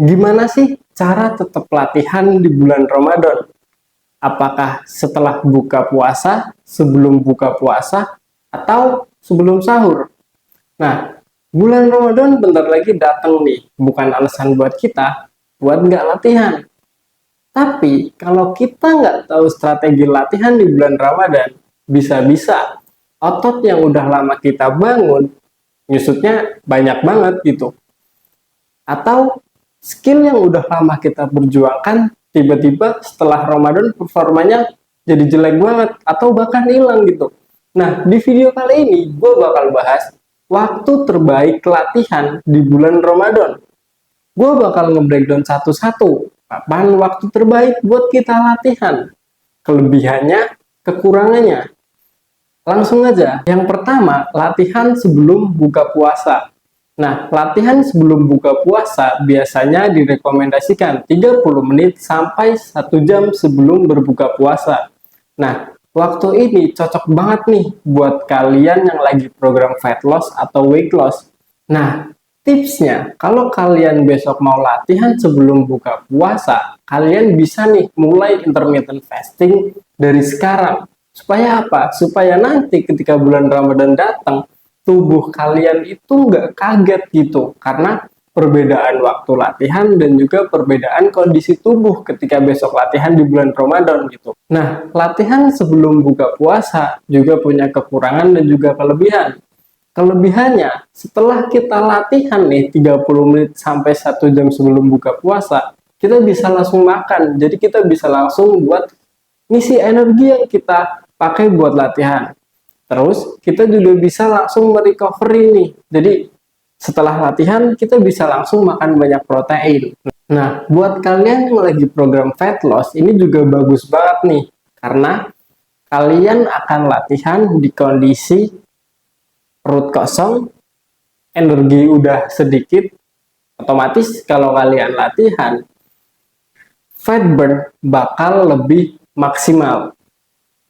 Gimana sih cara tetap latihan di bulan Ramadan? Apakah setelah buka puasa, sebelum buka puasa, atau sebelum sahur? Nah, bulan Ramadan bentar lagi datang nih. Bukan alasan buat kita buat nggak latihan. Tapi kalau kita nggak tahu strategi latihan di bulan Ramadan, bisa-bisa otot yang udah lama kita bangun, nyusutnya banyak banget gitu. Atau skill yang udah lama kita perjuangkan, tiba-tiba setelah Ramadan performanya jadi jelek banget, atau bahkan hilang gitu. Nah, di video kali ini gue bakal bahas waktu terbaik latihan di bulan Ramadan. Gue bakal nge-breakdown satu-satu kapan waktu terbaik buat kita latihan, kelebihannya, kekurangannya. Langsung aja, yang pertama, latihan sebelum buka puasa. Nah, latihan sebelum buka puasa biasanya direkomendasikan 30 menit sampai 1 jam sebelum berbuka puasa. Nah, waktu ini cocok banget nih buat kalian yang lagi program fat loss atau weight loss. Nah, tipsnya, kalau kalian besok mau latihan sebelum buka puasa, kalian bisa nih mulai intermittent fasting dari sekarang. Supaya apa? Supaya nanti ketika bulan Ramadan datang, tubuh kalian itu nggak kaget gitu. Karena perbedaan waktu latihan dan juga perbedaan kondisi tubuh ketika besok latihan di bulan Ramadan gitu. Nah, latihan sebelum buka puasa juga punya kekurangan dan juga kelebihan. Kelebihannya, setelah kita latihan nih 30 menit sampai 1 jam sebelum buka puasa, kita bisa langsung makan. Jadi kita bisa langsung buat ngisi energi yang kita pakai buat latihan. Terus kita juga bisa langsung merecovery nih. Jadi setelah latihan kita bisa langsung makan banyak protein. Nah, buat kalian yang lagi program fat loss, ini juga bagus banget nih. Karena kalian akan latihan di kondisi perut kosong, energi udah sedikit, otomatis kalau kalian latihan, fat burn bakal lebih maksimal.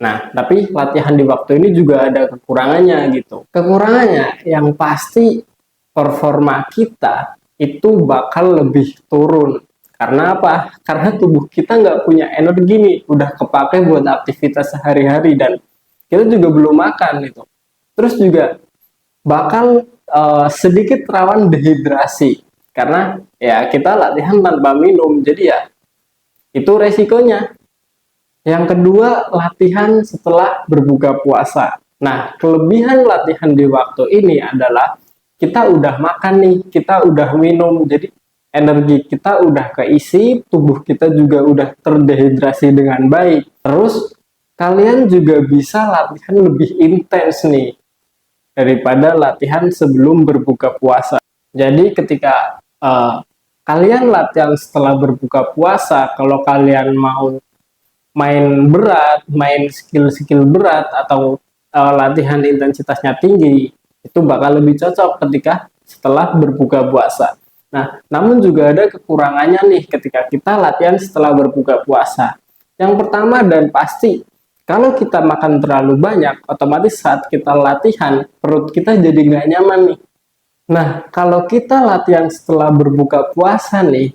Nah, tapi latihan di waktu ini juga ada kekurangannya gitu. Kekurangannya yang pasti performa kita itu bakal lebih turun. Karena apa? Karena tubuh kita nggak punya energi nih, udah kepake buat aktivitas sehari-hari dan kita juga belum makan gitu. Terus juga bakal sedikit rawan dehidrasi karena ya kita latihan tanpa minum. Jadi ya itu resikonya. Yang kedua, latihan setelah berbuka puasa. Nah, kelebihan latihan di waktu ini adalah kita udah makan nih, kita udah minum, jadi energi kita udah keisi, tubuh kita juga udah terdehidrasi dengan baik. Terus, kalian juga bisa latihan lebih intens nih daripada latihan sebelum berbuka puasa. Jadi, ketika kalian latihan setelah berbuka puasa, kalau kalian mau main berat, main skill-skill berat atau latihan intensitasnya tinggi, itu bakal lebih cocok ketika setelah berbuka puasa. Nah, namun juga ada kekurangannya nih ketika kita latihan setelah berbuka puasa. Yang pertama dan pasti, kalau kita makan terlalu banyak, otomatis saat kita latihan, perut kita jadi nggak nyaman nih. Nah, kalau kita latihan setelah berbuka puasa nih,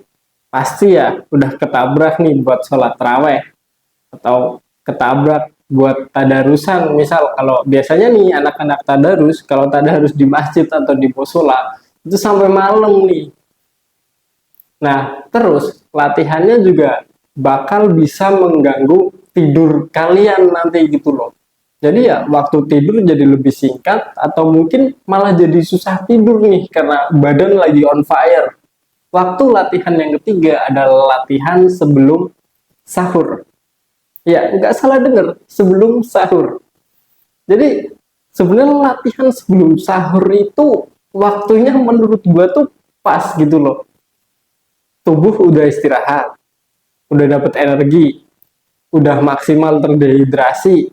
pasti ya udah ketabrak nih buat sholat taraweh atau ketabrak buat tadarusan. Misal kalau biasanya nih anak-anak tadarus, kalau tadarus di masjid atau di musola itu sampai malam nih. Nah, terus latihannya juga bakal bisa mengganggu tidur kalian nanti gitu loh. Jadi ya waktu tidur jadi lebih singkat atau mungkin malah jadi susah tidur nih karena badan lagi on fire. Waktu latihan yang ketiga adalah latihan sebelum sahur. Ya, nggak salah dengar, sebelum sahur. Jadi, sebenarnya latihan sebelum sahur itu waktunya menurut gua tuh pas gitu loh. Tubuh udah istirahat, udah dapet energi, udah maksimal terdehidrasi,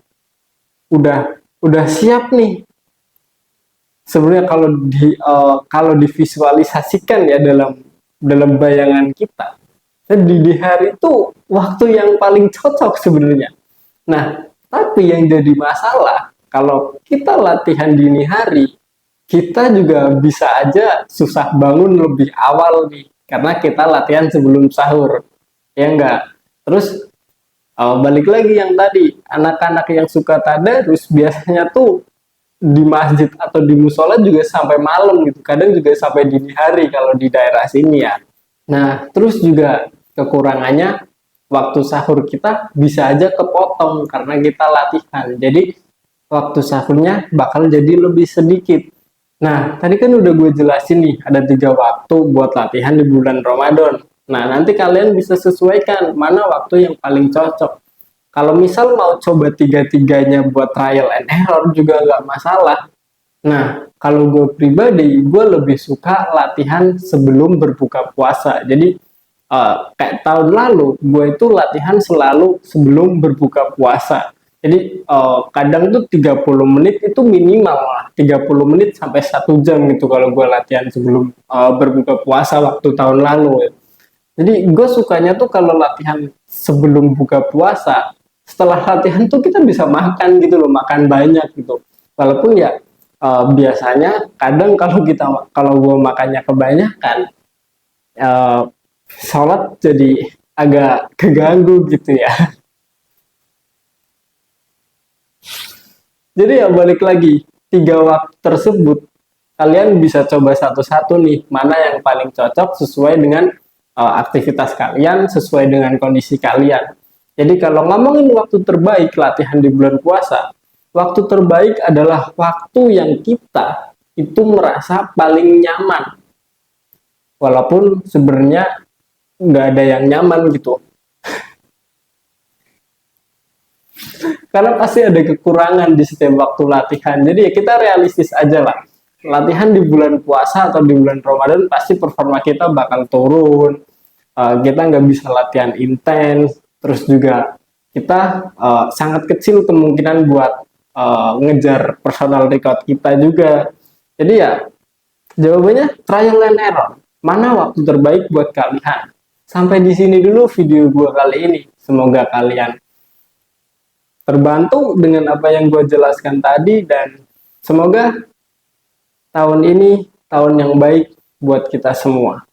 udah siap nih. Sebenarnya kalau divisualisasikan ya dalam bayangan kita, di hari itu waktu yang paling cocok sebenarnya. Nah, tapi yang jadi masalah kalau kita latihan dini hari, kita juga bisa aja susah bangun lebih awal nih. karena kita latihan sebelum sahur, ya enggak. Terus balik lagi yang tadi, anak-anak yang suka tadarus biasanya tuh di masjid atau di musola juga sampai malam gitu, kadang juga sampai dini hari kalau di daerah sini ya. Nah, terus juga kekurangannya waktu sahur kita bisa aja kepotong karena kita latihan. Jadi waktu sahurnya bakal jadi lebih sedikit. Nah, tadi kan udah gue jelasin nih, ada 3 waktu buat latihan di bulan Ramadan. Nah, nanti kalian bisa sesuaikan mana waktu yang paling cocok. Kalau misal mau coba tiga-tiganya buat trial and error juga nggak masalah. Nah, kalau gue pribadi, gue lebih suka latihan sebelum berbuka puasa. Jadi, kayak tahun lalu, gue itu latihan selalu sebelum berbuka puasa. Jadi, kadang tuh 30 menit itu minimal lah. 30 menit sampai 1 jam gitu kalau gue latihan sebelum berbuka puasa waktu tahun lalu. Jadi, gue sukanya tuh kalau latihan sebelum buka puasa, setelah latihan tuh kita bisa makan gitu loh, makan banyak gitu. Walaupun ya biasanya kadang kalau gue makannya kebanyakan, eh, sholat jadi agak keganggu gitu ya. Jadi ya balik lagi, 3 waktu tersebut kalian bisa coba satu-satu nih, mana yang paling cocok sesuai dengan aktivitas kalian, sesuai dengan kondisi kalian. Jadi kalau ngomongin waktu terbaik latihan di bulan puasa, waktu terbaik adalah waktu yang kita itu merasa paling nyaman. Walaupun sebenarnya nggak ada yang nyaman gitu. Karena pasti ada kekurangan di setiap waktu latihan. Jadi ya kita realistis aja lah. Latihan di bulan puasa atau di bulan Ramadan pasti performa kita bakal turun. Kita nggak bisa latihan intens. Terus juga kita sangat kecil kemungkinan buat ngejar personal record kita juga. Jadi ya jawabannya trial and error. Mana waktu terbaik buat kalian? Sampai di sini dulu video gue kali ini. Semoga kalian terbantu dengan apa yang gue jelaskan tadi, dan semoga tahun ini tahun yang baik buat kita semua.